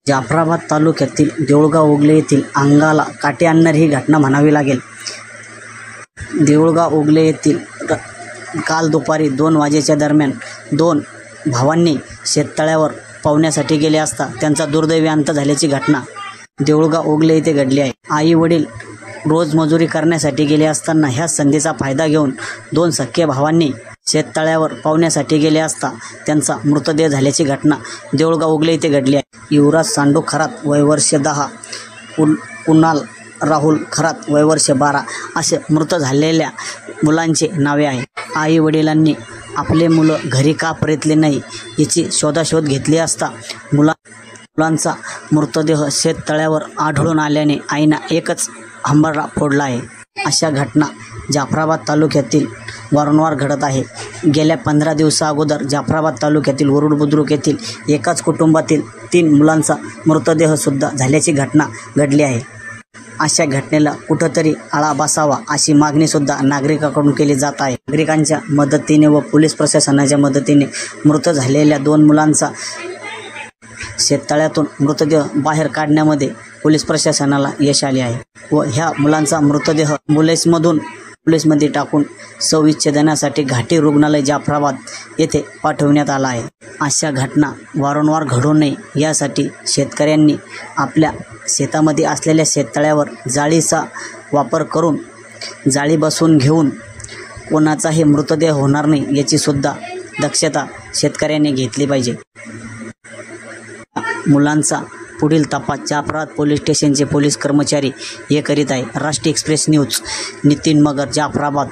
जाफराबाद तालुक्यातील देऊळगाव ओगले येथील अंगाला काटे आणणारी ही घटना म्हणावी लागेल। देऊळगाव ओगले येथील काल दुपारी 2 वाजेच्या दरम्यान 2 भावांनी शेततळ्यावर पोहण्यासाठी गेले असता त्यांचा दुर्दैवी अंत झाल्याची घटना देऊळगाव ओगले येथे घडली आहे। आई वडील रोज मजुरी करण्यासाठी गेले असताना ह्या संधीचा फायदा घेऊन 2 सख्खे भावांनी शेततळ्यावर पोहण्यासाठी गेले असता त्यांचा मृतदेह झाल्याची घटना देऊळगाव ओगले येथे घडली आहे। युवराज सांडू खरात वय वर्ष 10, कुणाल राहुल खरात वय वर्ष 12 असे मृत झालेल्या मुलांचे नावे आहे। आई वडिलांनी आपले मुलं घरी का परतले नाही याची शोधाशोध घेतली असता मुलांचा मृतदेह शेततळ्यावर आढळून आल्याने आईनं एकच हंबरडा फोडला आहे। अशा घटना जाफराबाद तालुक्यातील वारंवार घडत आहे। गेल्या 15 दिवसाअगोदर जाफराबाद तालुक्यातील वरुड बुद्रुक येथील एकाच कुटुंबातील 3 मुलांचा मृतदेहसुद्धा झाल्याची घटना घडली आहे। अशा घटनेला कुठंतरी आळा बसावा अशी मागणीसुद्धा नागरिकांकडून केली जात आहे। नागरिकांच्या मदतीने व पोलीस प्रशासनाच्या मदतीने मृत झालेल्या 2 मुलांचा शेततळ्यातून मृतदेह बाहेर काढण्यामध्ये पोलीस प्रशासनाला यश आले आहे व ह्या मुलांचा मृतदेह पोलीसमध्ये टाकून शवविच्छेदनासाठी घाटी रुग्णालय जाफराबाद येथे पाठवण्यात आला आहे। अशा घटना वारंवार घडू नये यासाठी शेतकऱ्यांनी आपल्या शेतामध्ये असलेल्या शेततळ्यावर जाळीचा वापर करून जाळी बसवून घेऊन कोणाचाही मृतदेह होणार नाही याची सुद्धा दक्षता शेतकऱ्यांनी घेतली पाहिजे। मुलांचा पुढील तपास जाफराबाद पोलीस स्टेशनचे पोलीस कर्मचारी हे करीत आहे। राष्ट्रीय एक्सप्रेस न्यूज, नितीन मगर, जाफराबाद।